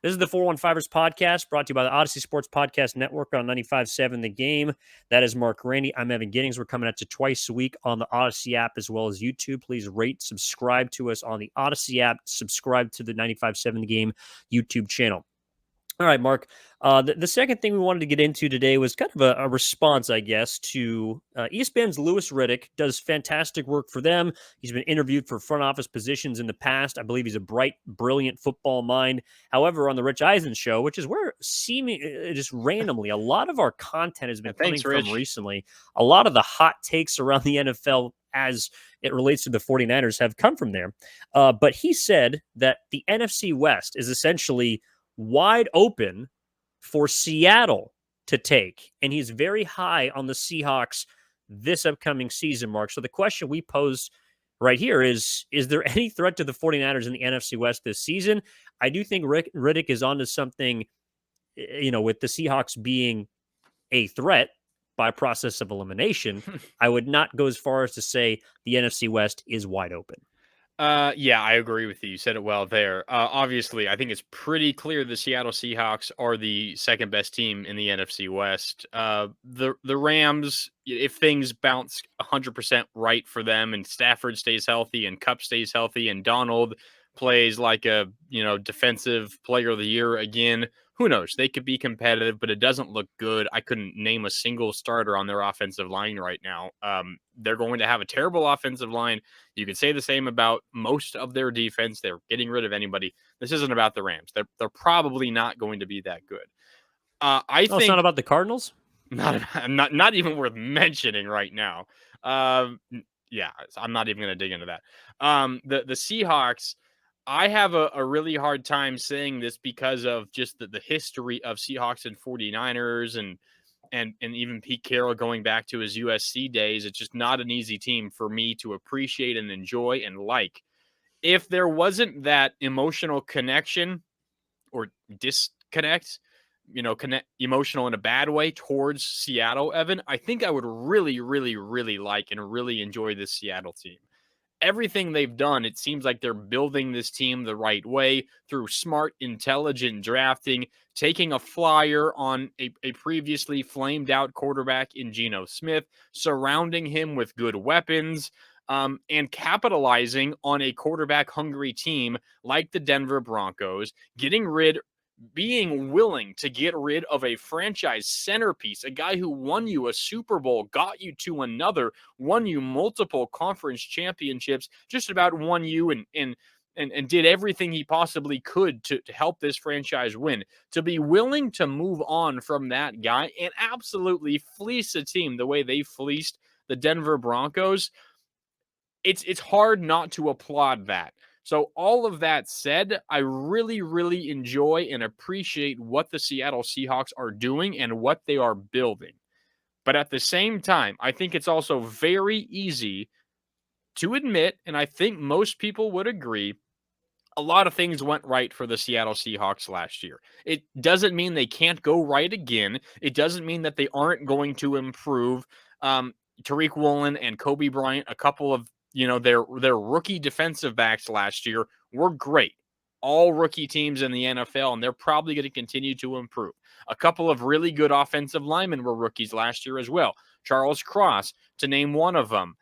This is the 415ers podcast brought to you by the Odyssey Sports Podcast Network on 95.7 The Game. That is Marc Grandi. I'm Evan Giddings. We're coming at you twice a week on the Odyssey app as well as YouTube. Please rate, subscribe to us on the Odyssey app, subscribe to the 95.7 The Game YouTube channel. All right, Mark. The second thing we wanted to get into today was kind of a response, I guess, to ESPN's Louis Riddick. Does fantastic work for them. He's been interviewed for front office positions in the past. I believe he's a bright, brilliant football mind. However, on the Rich Eisen show, which is where just randomly a lot of our content has been coming from recently, a lot of the hot takes around the NFL as it relates to the 49ers have come from there. But he said that the NFC West is essentially wide open for Seattle to take. And he's very high on the Seahawks this upcoming season, Mark. So the question we pose right here is there any threat to the 49ers in the NFC West this season? I do think Riddick is onto something, with the Seahawks being a threat by process of elimination. I would not go as far as to say the NFC West is wide open. Yeah, I agree with you. You said it well there. Obviously, I think it's pretty clear the Seattle Seahawks are the second best team in the NFC West. The Rams, if things bounce 100% right for them, and Stafford stays healthy, and Kupp stays healthy, and Donald plays like a defensive player of the year again, who knows? They could be competitive, but it doesn't look good. I couldn't name a single starter on their offensive line right now. They're going to have a terrible offensive line. You could say the same about most of their defense. They're getting rid of anybody. This isn't about the Rams. They're probably not going to be that good. I think it's not about the Cardinals? Not even worth mentioning right now. Yeah, I'm not even going to dig into that. The Seahawks, I have a really hard time saying this because of just the history of Seahawks and 49ers and even Pete Carroll going back to his USC days. It's just not an easy team for me to appreciate and enjoy and like. If there wasn't that emotional connection or disconnect, emotional in a bad way towards Seattle, Evan, I think I would really, really, really like and really enjoy this Seattle team. Everything they've done, it seems like they're building this team the right way through smart, intelligent drafting, taking a flyer on a previously flamed out quarterback in Geno Smith, surrounding him with good weapons, and capitalizing on a quarterback hungry team like the Denver Broncos, being willing to get rid of a franchise centerpiece, a guy who won you a Super Bowl, got you to another, won you multiple conference championships, just about won you and did everything he possibly could to help this franchise win. To be willing to move on from that guy and absolutely fleece a team the way they fleeced the Denver Broncos, it's hard not to applaud that. So all of that said, I really, really enjoy and appreciate what the Seattle Seahawks are doing and what they are building. But at the same time, I think it's also very easy to admit, and I think most people would agree, a lot of things went right for the Seattle Seahawks last year. It doesn't mean they can't go right again. It doesn't mean that they aren't going to improve. Tariq Woolen and Kobe Bryant, a couple of their rookie defensive backs last year were great. All rookie teams in the NFL, and they're probably going to continue to improve. A couple of really good offensive linemen were rookies last year as well. Charles Cross, to name one of them.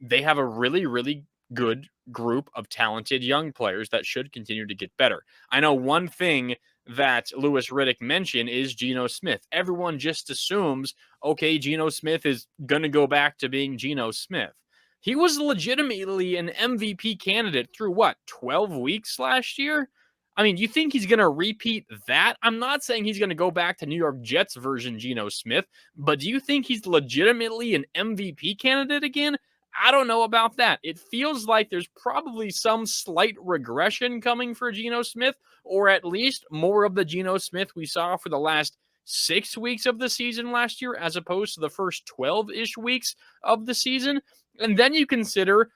They have a really, really good group of talented young players that should continue to get better. I know one thing that Louis Riddick mentioned is Geno Smith. Everyone just assumes, okay, Geno Smith is going to go back to being Geno Smith. He was legitimately an MVP candidate through 12 weeks last year? I mean, you think he's going to repeat that? I'm not saying he's going to go back to New York Jets version Geno Smith, but do you think he's legitimately an MVP candidate again? I don't know about that. It feels like there's probably some slight regression coming for Geno Smith, or at least more of the Geno Smith we saw for the last 6 weeks of the season last year, as opposed to the first 12-ish weeks of the season. And then you consider,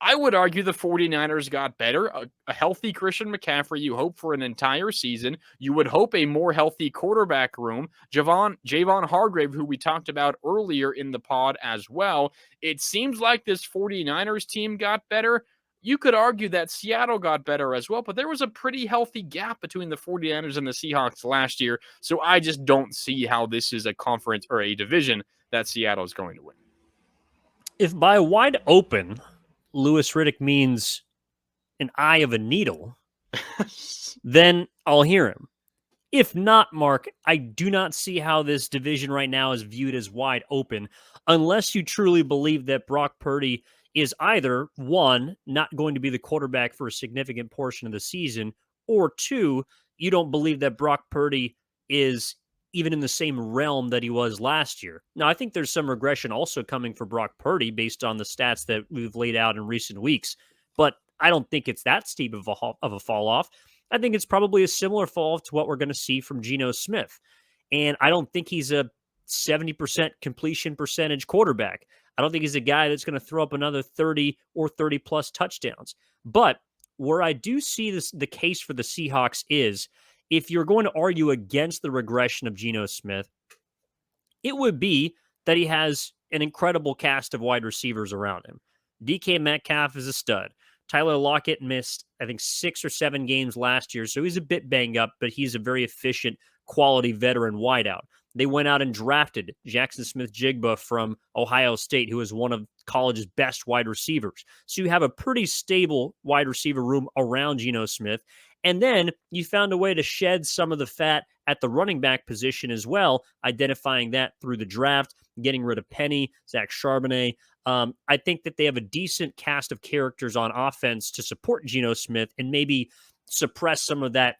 I would argue the 49ers got better. A healthy Christian McCaffrey, you hope for an entire season. You would hope a more healthy quarterback room. Javon Hargrave, who we talked about earlier in the pod as well. It seems like this 49ers team got better. You could argue that Seattle got better as well, but there was a pretty healthy gap between the 49ers and the Seahawks last year. So I just don't see how this is a conference or a division that Seattle is going to win. If by wide open, Louis Riddick means an eye of a needle, then I'll hear him. If not, Mark, I do not see how this division right now is viewed as wide open unless you truly believe that Brock Purdy is either, one, not going to be the quarterback for a significant portion of the season, or two, you don't believe that Brock Purdy is even in the same realm that he was last year. Now, I think there's some regression also coming for Brock Purdy based on the stats that we've laid out in recent weeks, but I don't think it's that steep of a fall off. I think it's probably a similar fall to what we're going to see from Geno Smith. And I don't think he's a 70% completion percentage quarterback. I don't think he's a guy that's going to throw up another 30 or 30 plus touchdowns. But where I do see the case for the Seahawks is if you're going to argue against the regression of Geno Smith, it would be that he has an incredible cast of wide receivers around him. DK Metcalf is a stud. Tyler Lockett missed, I think, 6 or 7 games last year, so he's a bit banged up, but he's a very efficient, quality veteran wideout. They went out and drafted Jackson Smith-Jigba from Ohio State, who is one of college's best wide receivers. So you have a pretty stable wide receiver room around Geno Smith. And then you found a way to shed some of the fat at the running back position as well, identifying that through the draft, getting rid of Penny, Zach Charbonnet. I think that they have a decent cast of characters on offense to support Geno Smith and maybe suppress some of that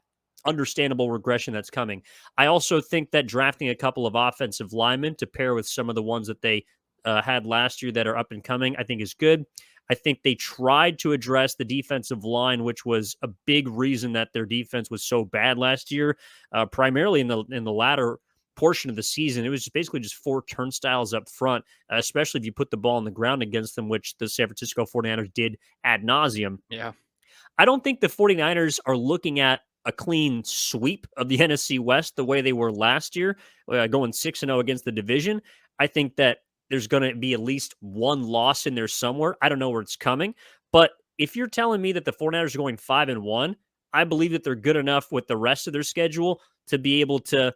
understandable regression that's coming. I also think that drafting a couple of offensive linemen to pair with some of the ones that they had last year that are up and coming, I think is good. I think they tried to address the defensive line, which was a big reason that their defense was so bad last year, primarily in the latter portion of the season. It was basically just 4 turnstiles up front, especially if you put the ball on the ground against them, which the San Francisco 49ers did ad nauseum. Yeah. I don't think the 49ers are looking at a clean sweep of the NFC West the way they were last year, going 6-0 against the division. I think that there's going to be at least one loss in there somewhere. I don't know where it's coming, but if you're telling me that the 49ers are going 5-1, I believe that they're good enough with the rest of their schedule to be able to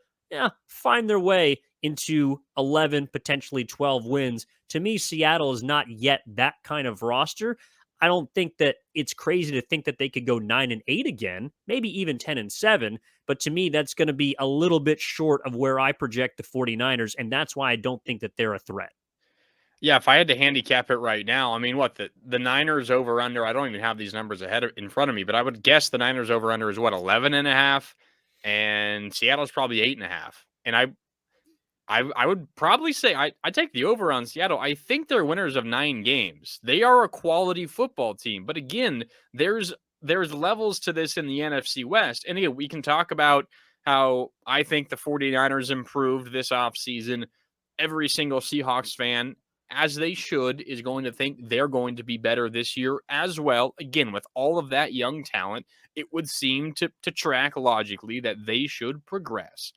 find their way into 11, potentially 12 wins. To me, Seattle is not yet that kind of roster. I don't think that it's crazy to think that they could go 9-8 again, maybe even 10-7. But to me, that's going to be a little bit short of where I project the 49ers. And that's why I don't think that they're a threat. Yeah, if I had to handicap it right now, I mean, what the Niners over under, I don't even have these numbers in front of me, but I would guess the Niners over under is what, 11.5, and Seattle's probably 8.5. And I would probably say I take the over on Seattle. I think they're winners of 9 games. They are a quality football team. But again, there's levels to this in the NFC West. And again, we can talk about how I think the 49ers improved this offseason. Every single Seahawks fan, as they should, is going to think they're going to be better this year as well. Again, with all of that young talent, it would seem to track logically that they should progress.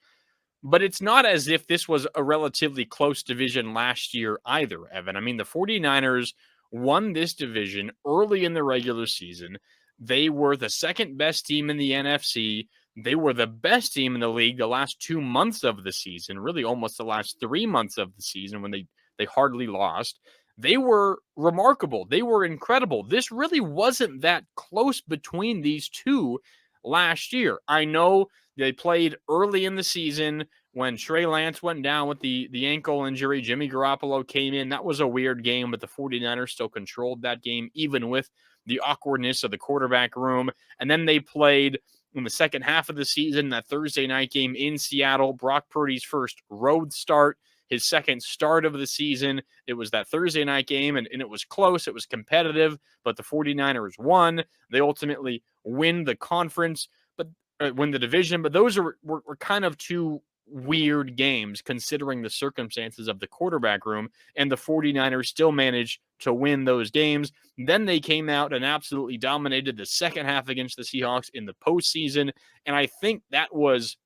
But it's not as if this was a relatively close division last year either, Evan. I mean, the 49ers won this division early in the regular season. They were the second best team in the NFC. They were the best team in the league the last 2 months of the season, really almost the last 3 months of the season when they hardly lost. They were remarkable. They were incredible. This really wasn't that close between these two last year. I know they played early in the season when Trey Lance went down with the ankle injury. Jimmy Garoppolo came in. That was a weird game, but the 49ers still controlled that game, even with the awkwardness of the quarterback room. And then they played in the second half of the season, that Thursday night game in Seattle, Brock Purdy's first road start, his second start of the season. It was that Thursday night game, and it was close. It was competitive, but the 49ers won. They ultimately win the conference, but win the division. But those were kind of two weird games considering the circumstances of the quarterback room, and the 49ers still managed to win those games. Then they came out and absolutely dominated the second half against the Seahawks in the postseason, and I think that was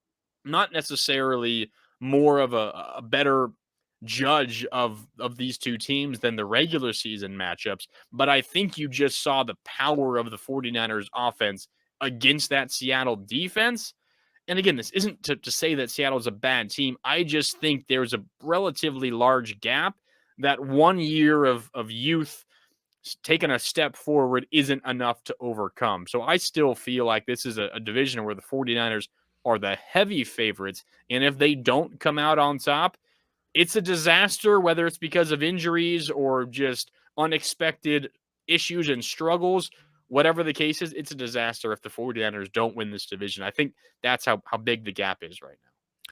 not necessarily more of a better judge of these two teams than the regular season matchups, but I think you just saw the power of the 49ers offense against that Seattle defense. And again, this isn't to say that Seattle is a bad team. I just think there's a relatively large gap that 1 year of youth taking a step forward isn't enough to overcome. So I still feel like this is a division where the 49ers are the heavy favorites. And if they don't come out on top, it's a disaster, whether it's because of injuries or just unexpected issues and struggles. Whatever the case is, it's a disaster if the 49ers don't win this division. I think that's how big the gap is right now.